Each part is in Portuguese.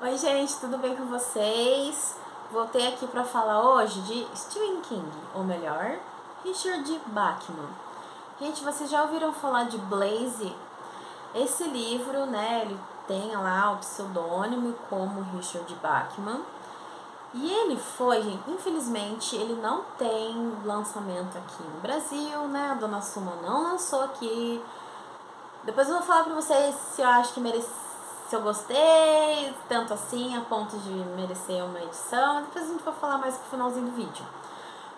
Oi gente, tudo bem com vocês? Voltei aqui para falar hoje de Stephen King, ou melhor, Richard Bachman. Gente, vocês já ouviram falar de Blaze? Esse livro, né, ele tem lá o pseudônimo como Richard Bachman. E ele foi, gente, infelizmente, ele não tem lançamento aqui no Brasil, né? A Dona Suma não lançou aqui. Depois eu vou falar pra vocês se eu acho que se eu gostei, tanto assim, a ponto de merecer uma edição. Depois a gente vai falar mais pro finalzinho do vídeo.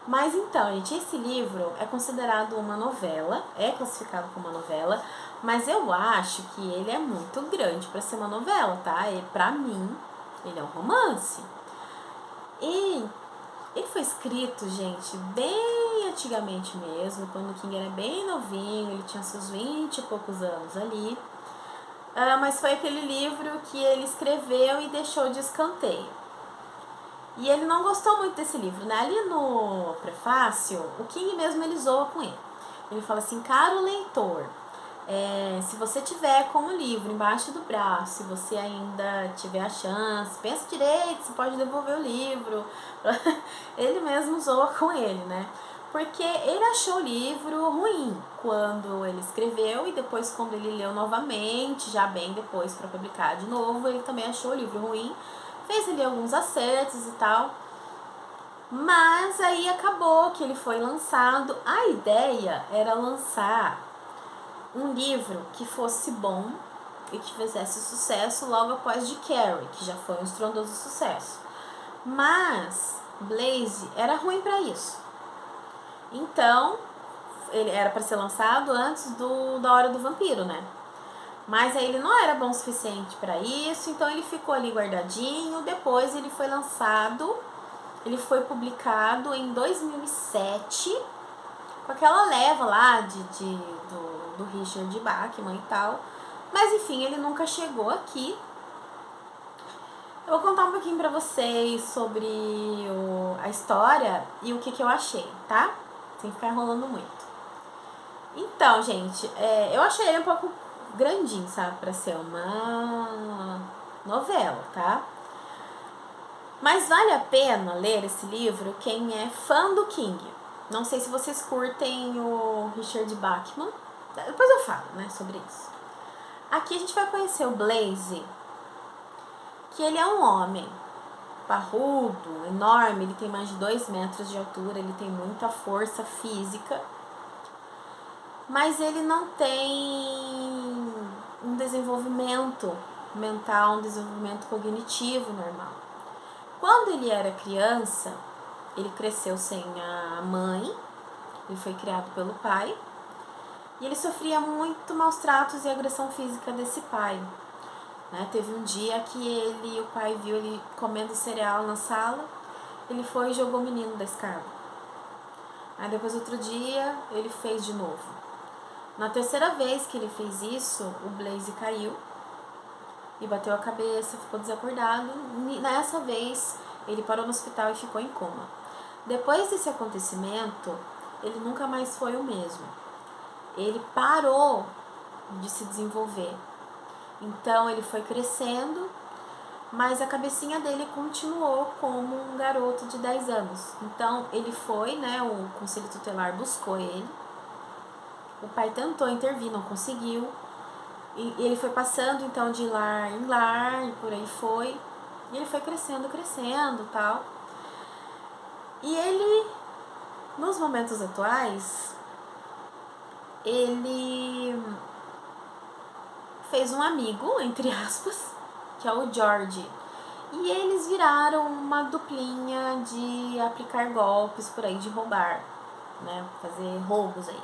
Mas então, gente, esse livro é considerado uma novela, é classificado como uma novela, mas eu acho que ele é muito grande para ser uma novela, tá? E pra mim, ele é um romance. E ele foi escrito, gente, bem antigamente mesmo, quando o King era bem novinho, ele tinha seus 20 e poucos anos ali. Mas foi aquele livro que ele escreveu e deixou de escanteio. E ele não gostou muito desse livro, né? Ali no prefácio, o King mesmo ele zoa com ele. Ele fala assim, caro leitor, se você tiver com o livro embaixo do braço, se você ainda tiver a chance, pensa direito, você pode devolver o livro. Ele mesmo zoa com ele, né? Porque ele achou o livro ruim quando ele escreveu e depois quando ele leu novamente, já bem depois para publicar de novo, ele também achou o livro ruim, fez ali alguns acertos e tal. Mas aí acabou que ele foi lançado. A ideia era lançar um livro que fosse bom e que fizesse sucesso logo após de Carrie, que já foi um estrondoso sucesso. Mas Blaze era ruim para isso. Então, ele era para ser lançado antes da Hora do Vampiro, né? Mas aí ele não era bom o suficiente para isso, então ele ficou ali guardadinho. Depois ele foi lançado, ele foi publicado em 2007, com aquela leva lá do Richard Bachman e tal. Mas enfim, ele nunca chegou aqui. Eu vou contar um pouquinho pra vocês sobre a história e o que eu achei, tá? Sem ficar enrolando muito. Então, gente, eu achei ele um pouco grandinho, sabe? Pra ser uma novela, tá? Mas vale a pena ler esse livro quem é fã do King. Não sei se vocês curtem o Richard Bachman. Depois eu falo, né, sobre isso. Aqui a gente vai conhecer o Blaze, que ele é um homem parrudo, enorme, ele tem mais de 2 metros de altura, ele tem muita força física, mas ele não tem um desenvolvimento mental, um desenvolvimento cognitivo normal. Quando ele era criança, ele cresceu sem a mãe, ele foi criado pelo pai, e ele sofria muito maus tratos e agressão física desse pai. Né? Teve um dia que o pai viu ele comendo cereal na sala, ele foi e jogou o menino da escada. Aí depois outro dia ele fez de novo. Na terceira vez que ele fez isso, o Blaze caiu e bateu a cabeça, ficou desacordado. Nessa vez ele parou no hospital e ficou em coma. Depois desse acontecimento, ele nunca mais foi o mesmo. Ele parou de se desenvolver. Então ele foi crescendo, mas a cabecinha dele continuou como um garoto de 10 anos. Então ele foi, né, o conselho tutelar buscou ele. O pai tentou intervir, não conseguiu. E ele foi passando então de lar em lar e por aí foi. E ele foi crescendo e tal. E ele, nos momentos atuais, ele fez um amigo, entre aspas, que é o George. E eles viraram uma duplinha de aplicar golpes por aí, de roubar, né? Fazer roubos aí.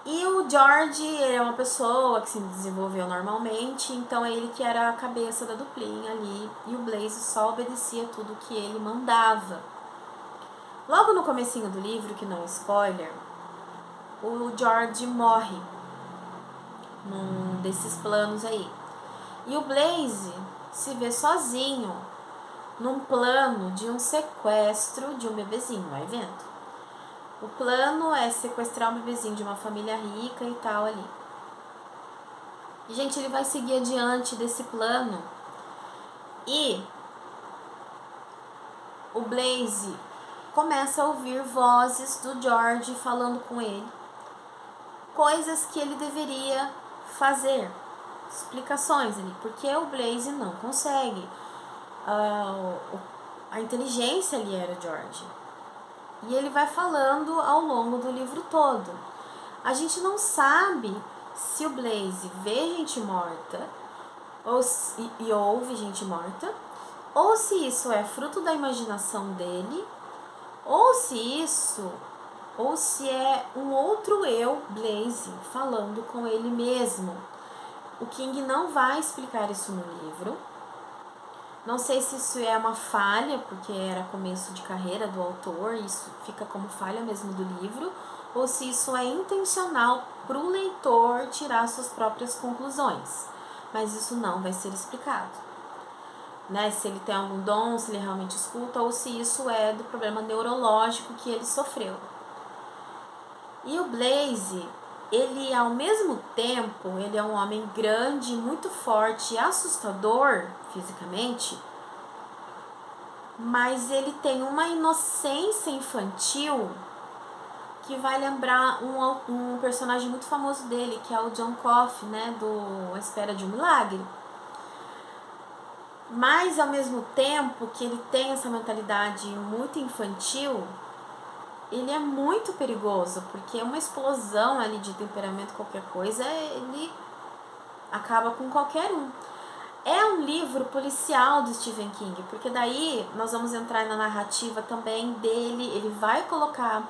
E o George, ele é uma pessoa que se desenvolveu normalmente, então ele que era a cabeça da duplinha ali, e o Blaze só obedecia tudo que ele mandava. Logo no comecinho do livro, que não é spoiler, o George morre num desses planos aí. E o Blaze se vê sozinho num plano de um sequestro de um bebezinho, vai vendo? O plano é sequestrar um bebezinho de uma família rica e tal ali. E, gente, ele vai seguir adiante desse plano E o Blaze começa a ouvir vozes do George falando com ele, coisas que ele deveria fazer, explicações ali, porque o Blaze não consegue. A inteligência ali era o George. E ele vai falando ao longo do livro todo. A gente não sabe se o Blaze vê gente morta e ouve gente morta, ou se isso é fruto da imaginação dele, ou se é um outro eu, Blaze, falando com ele mesmo. O King não vai explicar isso no livro. Não sei se isso é uma falha, porque era começo de carreira do autor, isso fica como falha mesmo do livro, ou se isso é intencional para o leitor tirar suas próprias conclusões. Mas isso não vai ser explicado. Né? Se ele tem algum dom, se ele realmente escuta, ou se isso é do problema neurológico que ele sofreu. E o Blaze, ele ao mesmo tempo, ele é um homem grande, muito forte e assustador fisicamente, mas ele tem uma inocência infantil que vai lembrar um personagem muito famoso dele, que é o John Coffey, né, do A Espera de um Milagre. Mas ao mesmo tempo que ele tem essa mentalidade muito infantil, ele é muito perigoso, porque uma explosão ali de temperamento, qualquer coisa, ele acaba com qualquer um. É um livro policial do Stephen King, porque daí nós vamos entrar na narrativa também dele, ele vai colocar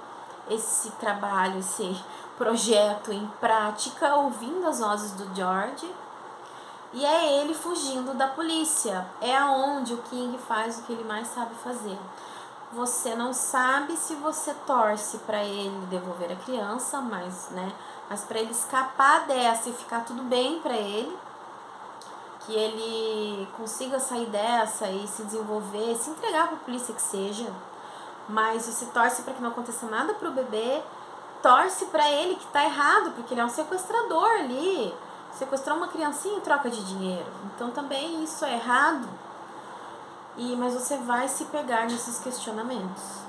esse trabalho, esse projeto em prática, ouvindo as vozes do George, e é ele fugindo da polícia. É aonde o King faz o que ele mais sabe fazer. Você não sabe se você torce para ele devolver a criança, mas para ele escapar dessa e ficar tudo bem para ele, que ele consiga sair dessa e se desenvolver, se entregar para a polícia que seja, mas você torce para que não aconteça nada para o bebê, torce para ele que tá errado, porque ele é um sequestrador ali, sequestrou uma criancinha em troca de dinheiro, então também isso é errado. Mas você vai se pegar nesses questionamentos.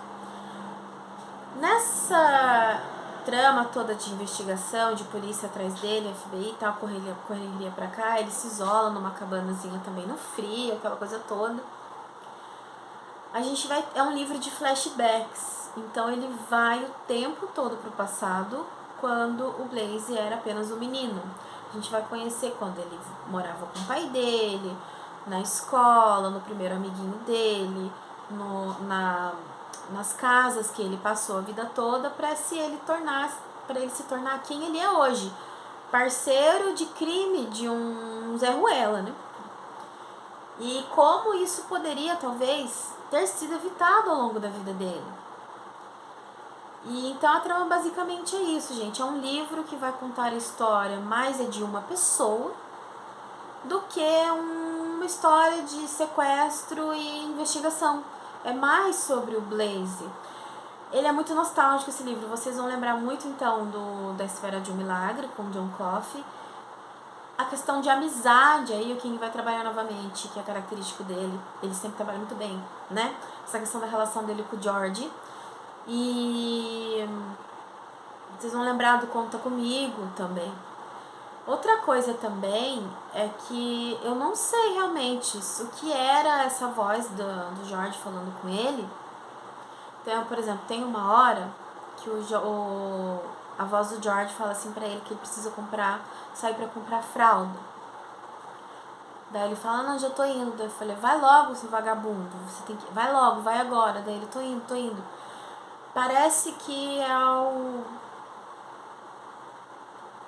Nessa trama toda de investigação, de polícia atrás dele, FBI e tal, correria pra cá, ele se isola numa cabanazinha também no frio, aquela coisa toda. É um livro de flashbacks, então ele vai o tempo todo pro passado, quando o Blaze era apenas um menino. A gente vai conhecer quando ele morava com o pai dele, na escola, no primeiro amiguinho dele, nas casas que ele passou a vida toda, para ele se tornar quem ele é hoje, parceiro de crime de um Zé Ruela, né? E como isso poderia talvez ter sido evitado ao longo da vida dele. E então a trama basicamente é isso, gente. É um livro que vai contar a história mais de uma pessoa do que uma história de sequestro e investigação. É mais sobre o Blaze. Ele é muito nostálgico, esse livro. Vocês vão lembrar muito, então, da Espera de um Milagre, com John Coffey. A questão de amizade, aí o King vai trabalhar novamente, que é característico dele. Ele sempre trabalha muito bem, né? Essa questão da relação dele com o George. E vocês vão lembrar do Conta Comigo também. Outra coisa também é que eu não sei realmente o que era essa voz do George falando com ele. Então, por exemplo, tem uma hora que a voz do George fala assim pra ele que ele precisa sair pra comprar fralda. Daí ele fala, não, já tô indo. Daí eu falei, vai logo, seu vagabundo, vai logo, vai agora. Daí ele, tô indo. Parece que é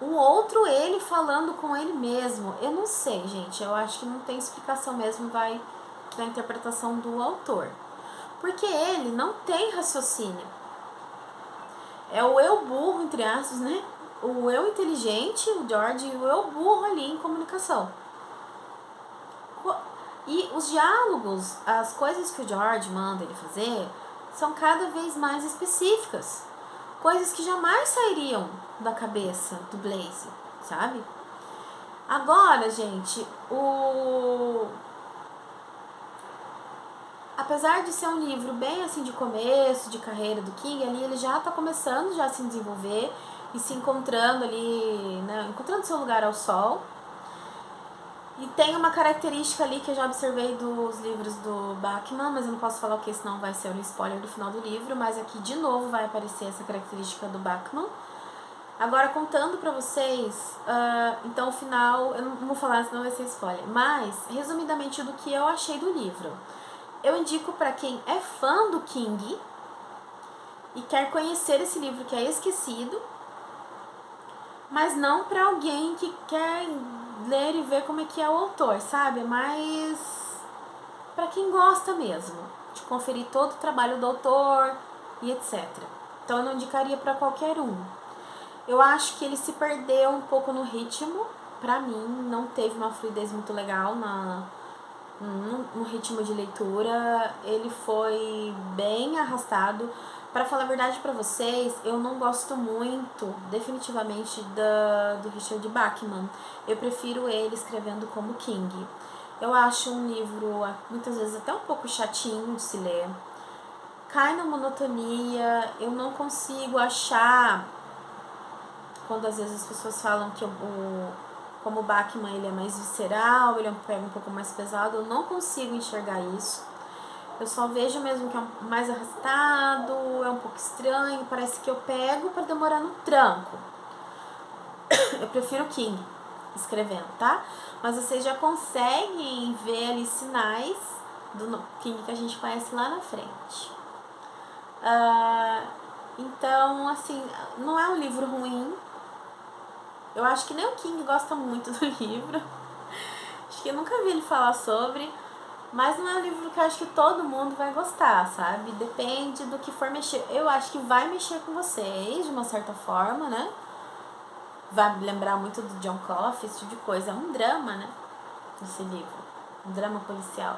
um outro ele falando com ele mesmo. Eu não sei, gente. Eu acho que não tem explicação mesmo, vai da interpretação do autor. Porque ele não tem raciocínio. É o eu burro, entre aspas, né? O eu inteligente, o George, e o eu burro ali em comunicação. E os diálogos, as coisas que o George manda ele fazer, são cada vez mais específicas. Coisas que jamais sairiam da cabeça do Blaze, sabe? Agora, gente, apesar de ser um livro bem assim de começo, de carreira do King, ali ele já tá começando já a se desenvolver e se encontrando ali, né, encontrando seu lugar ao sol. E tem uma característica ali que eu já observei dos livros do Bachman, mas eu não posso falar o que, senão vai ser um spoiler do final do livro, mas aqui de novo vai aparecer essa característica do Bachman. Agora, contando pra vocês, então o final, eu não vou falar, senão vai ser spoiler, mas, resumidamente, do que eu achei do livro. Eu indico pra quem é fã do King e quer conhecer esse livro que é esquecido, mas não pra alguém que quer ler e ver como é que é o autor, sabe? Mas pra quem gosta mesmo de conferir todo o trabalho do autor e etc. Então eu não indicaria pra qualquer um. Eu acho que ele se perdeu um pouco no ritmo. Pra mim, não teve uma fluidez muito legal no ritmo de leitura. Ele foi bem arrastado. Pra falar a verdade pra vocês, eu não gosto muito, definitivamente, do Richard Bachman. Eu prefiro ele escrevendo como King. Eu acho um livro, muitas vezes, até um pouco chatinho de se ler. Cai na monotonia, eu não consigo achar... Quando às vezes as pessoas falam que como o Bachman ele é mais visceral, ele é um pouco mais pesado, eu não consigo enxergar isso. Eu só vejo mesmo que é mais arrastado, é um pouco estranho, parece que eu pego para demorar no tranco. Eu prefiro o King escrevendo, tá? Mas vocês já conseguem ver ali sinais do King que a gente conhece lá na frente. Então, assim, não é um livro ruim. Eu acho que nem o King gosta muito do livro. Acho que eu nunca vi ele falar sobre. Mas não é um livro que eu acho que todo mundo vai gostar, sabe? Depende do que for mexer. Eu acho que vai mexer com vocês, de uma certa forma, né? Vai lembrar muito do John Coffey, esse tipo de coisa. É um drama, né? Esse livro. Um drama policial.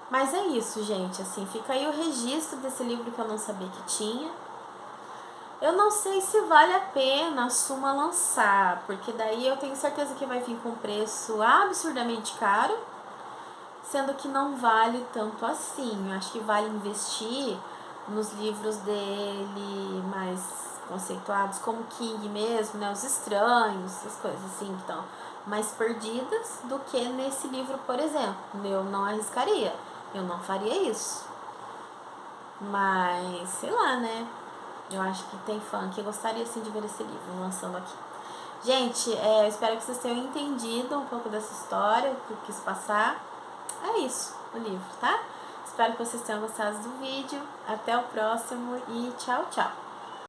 Mas é isso, gente. Assim, fica aí o registro desse livro que eu não sabia que tinha. Eu não sei se vale a pena a Suma lançar, porque daí eu tenho certeza que vai vir com preço absurdamente caro, sendo que não vale tanto assim. Eu acho que vale investir nos livros dele mais conceituados, como King mesmo, né? Os Estranhos, essas coisas assim que estão mais perdidas, do que nesse livro, por exemplo. Eu não arriscaria, eu não faria isso. Mas, sei lá, né? Eu acho que tem fã que gostaria sim de ver esse livro lançando aqui. Gente, eu espero que vocês tenham entendido um pouco dessa história, o que eu quis passar. É isso, o livro, tá? Espero que vocês tenham gostado do vídeo. Até o próximo e tchau, tchau!